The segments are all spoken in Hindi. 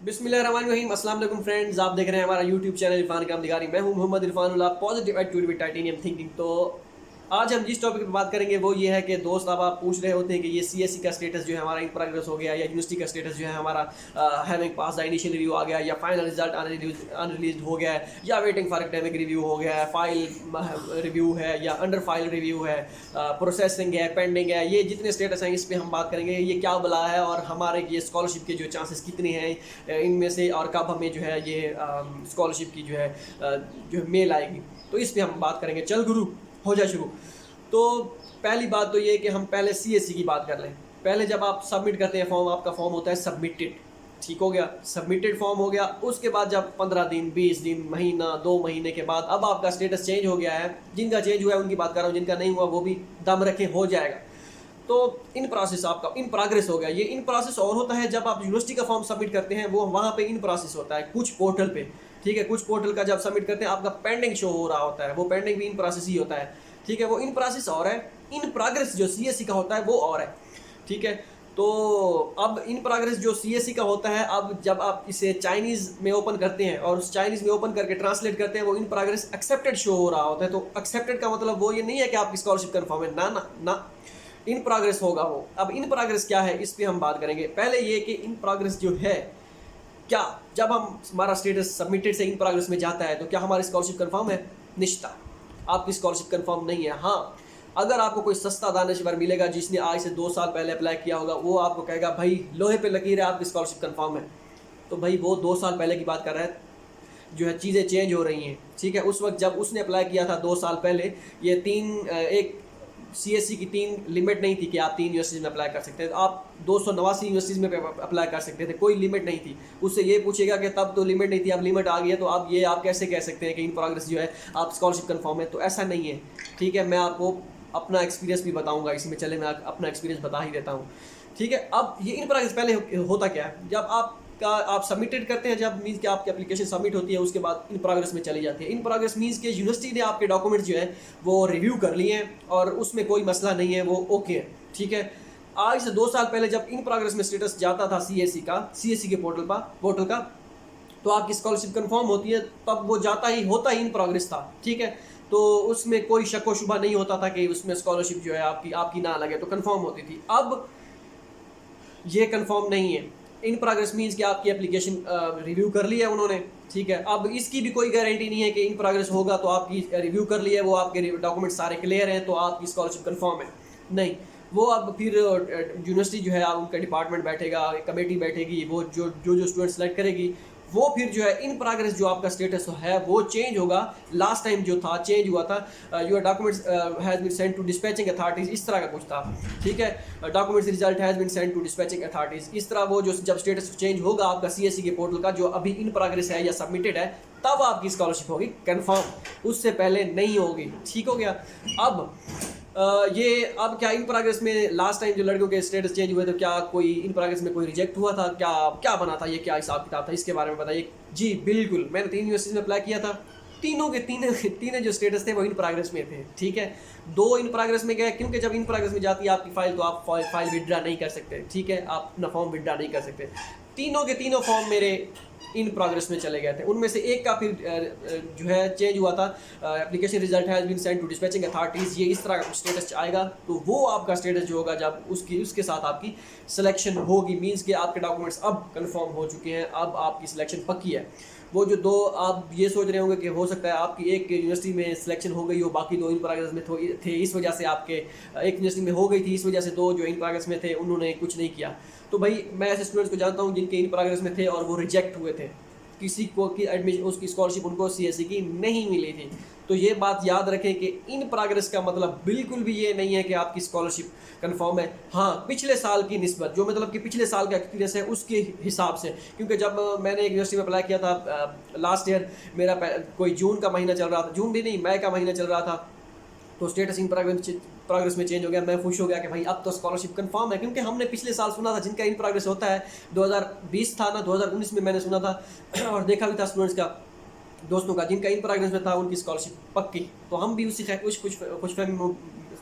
बिस्मिल्लाहिर्रहमानिर्रहीम। अस्सलाम वालेकुम फ्रेंड्स, आप देख रहे हैं हमारा यूट्यूब चैनल इरफान काम दिगारी। मैं हूं Mohammad Irfanullah, positive attitude with titanium thinking. तो आज हम जिस टॉपिक पे बात करेंगे वो ये है कि दोस्त, अब आप पूछ रहे होते हैं कि ये सीएससी का स्टेटस जो है हमारा इन प्रोग्रेस हो गया, या यूनिवर्सिटी का स्टेटस जो है हमारा having pass the initial review आ गया, या फाइनल रिजल्ट अनरिलीज हो गया है, या वेटिंग फॉर एकेडमिक रिव्यू हो गया है, फाइल रिव्यू है, या अंडर फाइल रिव्यू है, प्रोसेसिंग है, पेंडिंग है। ये जितने स्टेटस हैं इस पर हम बात करेंगे, ये क्या बला है और हमारे ये स्कॉलरशिप के जो चांसेस कितने हैं इनमें से, और कब हमें जो है ये स्कॉलरशिप की जो है मेल आएगी। तो इस पर हम बात करेंगे। चल गुरु, हो जाए शुरू। तो पहली बात तो ये कि हम पहले सीएससी की बात कर लें। पहले जब आप सबमिट करते हैं फॉर्म, आपका फॉर्म होता है सबमिटेड, ठीक हो गया, सबमिटेड फॉर्म हो गया। उसके बाद जब 15 दिन, 20 दिन, महीना, 2 महीने के बाद अब आपका स्टेटस चेंज हो गया है। जिनका चेंज हुआ है उनकी बात कर रहा हूँ, जिनका नहीं हुआ वो भी दम रखे हो जाएगा। तो इन प्रोसेस आपका इन प्रोग्रेस हो गया। ये इन प्रोसेस और होता है जब आप यूनिवर्सिटी का फॉर्म सबमिट करते हैं, वो वहाँ पे इन प्रोसेस होता है कुछ पोर्टल पे, ठीक है। कुछ पोर्टल का जब सबमिट करते हैं आपका पेंडिंग शो हो रहा होता है, वो पेंडिंग भी इन प्रोसेस ही होता है, ठीक है। वो इन प्रोसेस और है, इन प्रोग्रेस जो सीएससी का होता है वो और है, ठीक है। तो अब इन प्रोग्रेस जो सीएससी का होता है, अब जब आप इसे चाइनीज़ में ओपन करते हैं और उस चाइनीज़ में ओपन करके ट्रांसलेट करते हैं, वो इन प्रोग्रेस एक्सेप्टेड शो हो रहा होता है। तो एक्सेप्टेड का मतलब वो ये नहीं है कि आपकी स्कॉलरशिप कन्फर्म है, ना ना ना, इन प्रोग्रेस होगा वो। अब इन प्रोग्रेस क्या है इस पर हम बात करेंगे। पहले ये कि इन प्रोग्रेस जो है क्या, जब हम हमारा स्टेटस सबमिटेड से इन प्रोग्रेस में जाता है तो क्या हमारी स्कॉलरशिप कन्फर्म है? निश्चित आपकी स्कॉलरशिप कन्फर्म नहीं है। हाँ, अगर आपको कोई सस्ता दानिश्वर मिलेगा जिसने आज से 2 साल पहले अप्लाई किया होगा, वो आपको कहेगा भाई लोहे पे लकीर है, आपकी स्कॉलरशिप कन्फर्म है। तो भाई वो 2 साल पहले की बात कर रहा है, जो है चीज़ें चेंज हो रही हैं, ठीक है। उस वक्त जब उसने अप्लाई किया था 2 साल पहले, ये एक सीएससी की 3 लिमिट नहीं थी कि आप 3 यूनिवर्सिटीज़ में अप्लाई कर सकते थे। तो आप 289 यूनिवर्सिटीज़ में अप्लाई कर सकते थे, कोई लिमिट नहीं थी। उससे ये पूछेगा कि तब तो लिमिट नहीं थी, अब लिमिट आ गई है, तो अब ये आप कैसे कह सकते हैं कि इन प्रोग्रेस जो है आप स्कॉलरशिप कन्फर्म है? तो ऐसा नहीं है, ठीक है। मैं आपको अपना एक्सपीरियंस भी बताऊंगा इसी में, चले मैं अपना एक्सपीरियंस बता ही देता हूँ, ठीक है। अब ये इन प्रोग्रेस पहले होता क्या है, जब आप सबमिटेड करते हैं, जब मीन्स कि आपकी एप्लीकेशन सबमिट होती है, उसके बाद इन प्रोग्रेस में चली जाती है। इन प्रोग्रेस मीन्स कि यूनिवर्सिटी ने आपके डॉक्यूमेंट्स जो है वो रिव्यू कर लिए हैं और उसमें कोई मसला नहीं है, वो ओके है, ठीक है। आज से 2 साल पहले जब इन प्रोग्रेस में स्टेटस जाता था सीएससी के पोर्टल का, तो आपकी स्कॉलरशिप कन्फर्म होती है, तब वो होता ही इन प्रोग्रेस था, ठीक है। तो उसमें कोई शक व शुबा नहीं होता था कि उसमें स्कॉलरशिप जो है आपकी ना लगे, तो कन्फर्म होती थी। अब ये कन्फर्म नहीं है। इन प्रोग्रेस मीन्स कि आपकी एप्लीकेशन रिव्यू कर ली है उन्होंने, ठीक है। अब इसकी भी कोई गारंटी नहीं है कि इन प्रोग्रेस होगा तो आपकी रिव्यू कर ली है, वो आपके डॉक्यूमेंट सारे क्लियर हैं तो आपकी स्कॉलरशिप कन्फर्म है, नहीं। वो अब फिर यूनिवर्सिटी जो है, उनका डिपार्टमेंट बैठेगा, कमेटी बैठेगी, वो जो स्टूडेंट सेलेक्ट करेगी, वो फिर जो है इन प्रोग्रेस जो आपका स्टेटस है वो चेंज होगा। लास्ट टाइम जो था चेंज हुआ था, your documents has been sent to dispatching authorities, इस तरह का कुछ था, ठीक है। Documents result has been sent to dispatching authorities, इस तरह वो जो जब स्टेटस चेंज होगा आपका सीएससी के पोर्टल का, जो अभी इन प्रोग्रेस है या सबमिटेड है, तब आपकी स्कॉलरशिप होगी कन्फर्म, उससे पहले नहीं होगी, ठीक हो गया। अब ये अब क्या इन प्रोग्रेस में लास्ट टाइम जो लड़कियों के स्टेटस चेंज हुए, तो क्या कोई इन प्रोग्रेस में कोई रिजेक्ट हुआ था? क्या बना था, ये क्या हिसाब किताब था, इसके बारे में बताइए। जी बिल्कुल, मैंने 3 यूनिवर्सिटीज़ में अप्लाई किया था, तीनों के तीन जो स्टेटस थे वो इन प्रोग्रेस में थे, ठीक है। 2 इन प्रोग्रेस में गए, क्योंकि जब इन प्रोग्रेस में जाती है आपकी फाइल, तो आप फाइल विड्रा नहीं कर सकते, ठीक है, आप अपना फॉर्म विड्रा नहीं कर सकते। तीनों के तीनों फॉर्म मेरे इन प्रोग्रेस में चले गए थे। उनमें से एक का फिर जो है चेंज हुआ था, application result has been sent to dispatching authorities, ये इस तरह का स्टेटस आएगा। तो वो आपका स्टेटस जो होगा जब उसके साथ आपकी सिलेक्शन होगी, मींस कि आपके डॉक्यूमेंट्स अब कंफर्म हो चुके हैं, अब आपकी सिलेक्शन पक्की है। वो जो 2 आप ये सोच रहे होंगे कि हो सकता है आपकी एक यूनिवर्सिटी में सिलेक्शन हो गई हो, बाकी 2 इन प्रोग्रेस में थे, इस वजह से आपके एक यूनिवर्सिटी में हो गई थी, इस वजह से 2 जो इन प्रोग्रेस में थे उन्होंने कुछ नहीं किया। तो भाई मैं ऐसे स्टूडेंट्स को जानता हूँ जिनके इन प्रोग्रेस में थे और वो रिजेक्ट हुए थे, किसी को की एडमिशन, उसकी स्कॉलरशिप उनको सीएससी की नहीं मिली थी। तो ये बात याद रखें कि इन प्रोग्रेस का मतलब बिल्कुल भी ये नहीं है कि आपकी स्कॉलरशिप कंफर्म है। हाँ, पिछले साल की निस्बत, जो मतलब कि पिछले साल का एक्सपीरियंस है उसके हिसाब से, क्योंकि जब मैंने एक यूनिवर्सिटी में अप्लाई किया था लास्ट ईयर, मेरा कोई जून का महीना चल रहा था, जून भी नहीं, मई का महीना चल रहा था, तो स्टेटस इन प्रोग्रेस में चेंज हो गया। मैं खुश हो गया कि भाई अब तो स्कॉलरशिप कंफर्म है, क्योंकि हमने पिछले साल सुना था जिनका इन प्रोग्रेस होता है, 2020 था ना, 2019 में मैंने सुना था और देखा भी था स्टूडेंट्स का, दोस्तों का, जिनका इन प्रोग्रेस में था उनकी स्कॉलरशिप पक्की। तो हम भी उसी खुशफहमी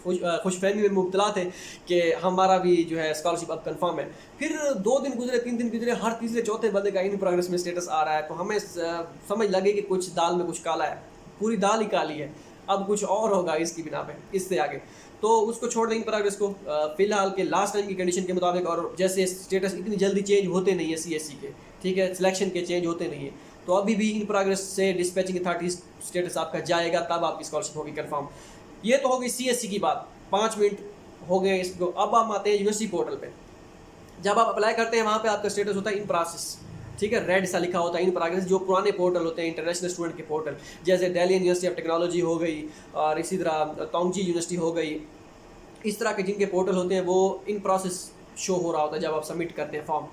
खुशफहमी में मुब्तला थे कि हमारा भी जो है स्कॉलरशिप अब कंफर्म है। फिर 2 दिन गुजरे, 3 दिन गुजरे, हर तीसरे चौथे बंदे का इन प्रोग्रेस में स्टेटस आ रहा है, तो हमें समझ लगे कि कुछ दाल में कुछ काला है, पूरी दाल ही काली है, अब कुछ और होगा इसकी बिना पे इससे आगे। तो उसको छोड़ दें इन प्रोग्रेस को फिलहाल के लास्ट टाइम की कंडीशन के मुताबिक। और जैसे स्टेटस इतनी जल्दी चेंज होते नहीं है सीएससी के, ठीक है, सिलेक्शन के चेंज होते नहीं है, तो अभी भी इन प्रोग्रेस से डिस्पैचिंग अथॉरिटी स्टेटस आपका जाएगा, तब आपकी स्कॉलरशिप होगी कंफर्म। ये तो हो गई सीएससी की बात, 5 मिनट हो गए इसको। अब हम आते हैं यूनिवर्सिटी पोर्टल पे। जब आप अप्लाई करते हैं वहाँ पे आपका स्टेटस होता है इन प्रोसेस, ठीक है, रेड सा लिखा होता है इन प्रोग्रेस। जो पुराने पोर्टल होते हैं इंटरनेशनल स्टूडेंट के पोर्टल, जैसे दिल्ली यूनिवर्सिटी ऑफ टेक्नोलॉजी हो गई और इसी तरह तोंगजी यूनिवर्सिटी हो गई, इस तरह के जिनके पोर्टल होते हैं वो इन प्रोसेस शो हो रहा होता है जब आप सबमिट करते हैं फॉर्म।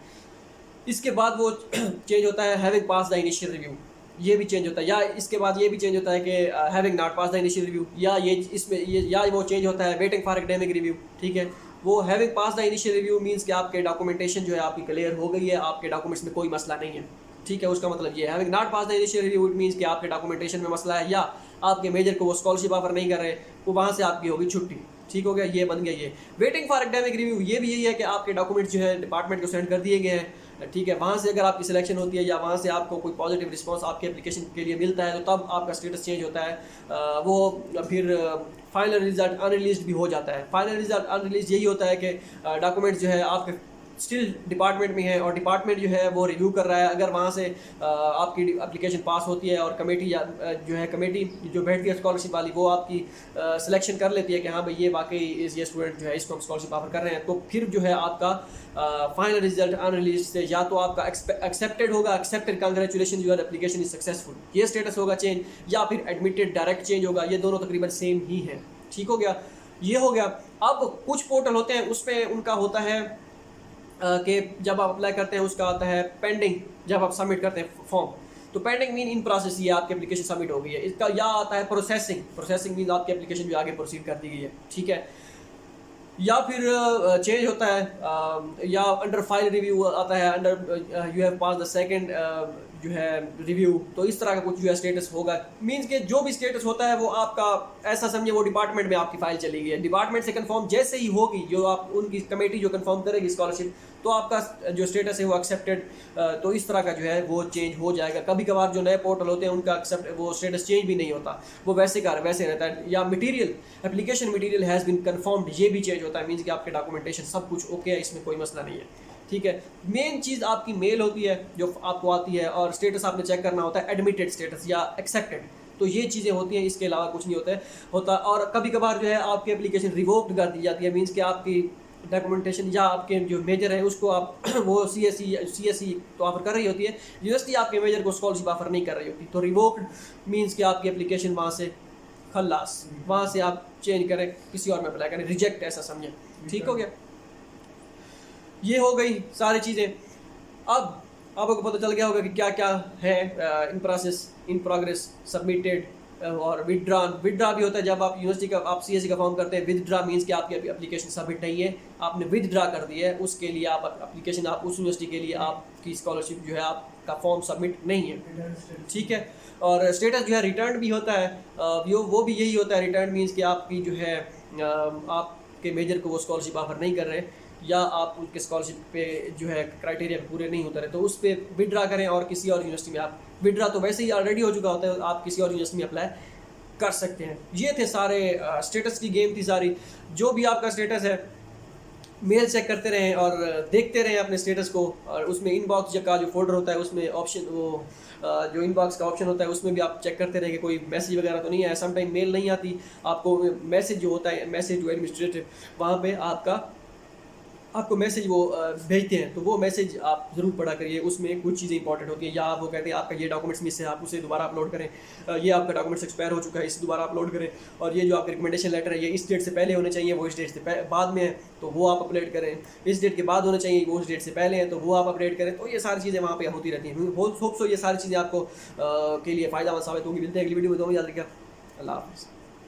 इसके बाद वो चेंज होता है having pass the initial review, ये भी चेंज होता है। या इसके बाद ये भी चेंज होता है कि having not pass the initial review, या ये इसमें ये या वो चेंज होता है वेटिंग फॉर एकेडमिक रिव्यू, ठीक है। वो having pass the initial review means कि आपके डॉक्यूमेंटेशन जो है आपकी क्लियर हो गई है, आपके डॉक्यूमेंट्स में कोई मसला नहीं है, ठीक है। उसका मतलब ये है। Having not pass the initial review it means कि आपके डॉक्यूमेंटेशन में मसला है, या आपके मेजर को वो स्कॉलरशिप ऑफर नहीं कर रहे, वो वहाँ से आपकी होगी छुट्टी, ठीक हो गया, ये बन गया। ये वेटिंग फॉर एकेडमिक रिव्यू, ये भी यही है कि आपके डॉक्यूमेंट्स जो है डिपार्टमेंट को सेंड कर दिए गए हैं, ठीक है। वहाँ से अगर आपकी सिलेक्शन होती है या वहाँ से आपको कोई पॉजिटिव रिस्पांस आपके एप्लीकेशन के लिए मिलता है, तो तब आपका स्टेटस चेंज होता है। वो फिर फाइनल रिजल्ट अनरिलीज भी हो जाता है। फाइनल रिजल्ट अनरिलीज यही होता है कि डॉक्यूमेंट्स जो है आपके स्टिल डिपार्टमेंट में है और डिपार्टमेंट जो है वो रिव्यू कर रहा है। अगर वहाँ से आपकी एप्लीकेशन पास होती है और कमेटी या जो है कमेटी जो बैठती है स्कॉलरशिप वाली, वो आपकी सिलेक्शन कर लेती है कि हाँ भाई ये वाकई ये स्टूडेंट जो है इसको हम स्कॉलरशिप ऑफर कर रहे हैं, तो फिर जो है आपका फाइनल रिजल्ट अनरिलीज से या तो आपका एक्सेप्टेड होगा, accepted congratulation your application is successful, ये स्टेटस होगा चेंज, या फिर एडमिटेड डायरेक्ट चेंज होगा। ये दोनों तकरीबन सेम ही हैं, ठीक हो गया, ये हो गया। अब कुछ पोर्टल होते हैं उसमें उनका होता है कि जब आप अप्लाई करते हैं उसका आता है पेंडिंग, जब आप सबमिट करते हैं फॉर्म, तो पेंडिंग मीन इन प्रोसेस, ये आपकी एप्लीकेशन सबमिट हो गई है। इसका या आता है प्रोसेसिंग, प्रोसेसिंग मीन आपकी एप्लीकेशन भी आगे प्रोसीड कर दी गई है, ठीक है। या फिर चेंज होता है या अंडर फाइल रिव्यू आता है, under you have pass the second जो है रिव्यू, तो इस तरह का कुछ जो है स्टेटस होगा। मींस के जो भी स्टेटस होता है वो आपका ऐसा समझे वो डिपार्टमेंट में आपकी फाइल चली गई है, डिपार्टमेंट से कंफर्म जैसे ही होगी, जो आप उनकी कमेटी जो कंफर्म करेगी स्कॉलरशिप, तो आपका जो स्टेटस है वो एक्सेप्टेड, तो इस तरह का जो है वो चेंज हो जाएगा। कभी कभार जो नए पोर्टल होते हैं उनका वो स्टेटस चेंज भी नहीं होता, वो वैसे का वैसे रहता है। या material, application material has been confirmed, ये भी चेंज होता है, मीन्स कि आपके डॉक्यूमेंटेशन सब कुछ ओके है, इसमें कोई मसला नहीं है, ठीक है। मेन चीज़ आपकी मेल होती है जो आपको आती है, और स्टेटस आपने चेक करना होता है एडमिटेड स्टेटस या एक्सेप्टेड, तो ये चीज़ें होती हैं, इसके अलावा कुछ नहीं होता। और कभी कभार जो है आपकी एप्लीकेशन रिवोक्ड कर दी जाती है, मीन्स कि आपकी डॉक्यूमेंटेशन या आपके जो मेजर है उसको आप वो सीएससी तो ऑफर कर रही होती है, यूनिवर्सिटी आपके मेजर को स्कॉलरशिप ऑफर नहीं कर रही होती, तो रिवोक्ड मीन्स कि आपकी एप्लीकेशन वहाँ से खल्लास, वहाँ से आप चेंज करें, किसी और में अप्लाई करें, रिजेक्ट ऐसा समझें, ठीक हो गया। ये हो गई सारी चीज़ें। अब आपको पता चल गया होगा कि क्या क्या है in process, in progress, submitted और विदड्रॉन। विदड्रॉ भी होता है जब आप यूनिवर्सिटी का आप सीएससी का फॉर्म करते हैं। विदड्रॉ मींस कि आपकी एप्लीकेशन सबमिट नहीं है, आपने विदड्रॉ कर दी है, उसके लिए आप एप्लीकेशन आप उस यूनिवर्सिटी के लिए आपकी स्कॉलरशिप जो है आपका फॉर्म सबमिट नहीं है, ठीक है। और स्टेटस जो है रिटर्न भी होता है, वो भी यही होता है। रिटर्न मींस कि आपकी जो है आपके मेजर को वो स्कॉलरशिप ऑफर नहीं कर रहे, या आप उनके स्कॉलरशिप पे जो है क्राइटेरिया पूरे नहीं होते रहे, तो उस पर विदड्रॉ करें और किसी और यूनिवर्सिटी में आप विदड्रॉ तो वैसे ही ऑलरेडी हो चुका होता है, आप किसी और यूनिवर्सिटी में अप्लाई कर सकते हैं। ये थे सारे स्टेटस की गेम थी सारी। जो भी आपका स्टेटस है मेल चेक करते रहें और देखते रहें अपने स्टेटस को, और उसमें इनबॉक्स का जो फोल्डर होता है उसमें ऑप्शन वो जो इनबॉक्स का ऑप्शन होता है उसमें भी आप चेक करते रहें कि कोई मैसेज वगैरह तो नहीं है। समटाइम मेल नहीं आती आपको, मैसेज जो होता है, मैसेज जो एडमिनिस्ट्रेटिव, वहाँ पे आपको मैसेज वो भेजते हैं, तो वो मैसेज आप ज़रूर पढ़ा करिए। उसमें कुछ चीज़ें इंपॉर्टेंट होती है, या वो कहते हैं आपका ये डॉक्यूमेंट्स मिस है, आप उसे दोबारा अपलोड करें, ये आपका डॉक्यूमेंट्स एक्सपायर हो चुका है, इसे दोबारा अपलोड करें, और ये जो आपका रिकमेंडेशन लेटर है ये इस डेट से पहले होने चाहिए, वो इस डेट से बाद में है तो वो आप अपलोड करें, इस डेट के बाद होने चाहिए, वो उस डेट से पहले हैं तो वो आप अपडेट करें। तो ये सारी चीज़ें वहाँ पर होती रहती हैं। होप सो ये सारी चीज़ें आपको के लिए फ़ायदा साबित होंगी। मिलते हैं अगली वीडियो में, दो याद रखिएगा। अल्लाह हाफ़िज़।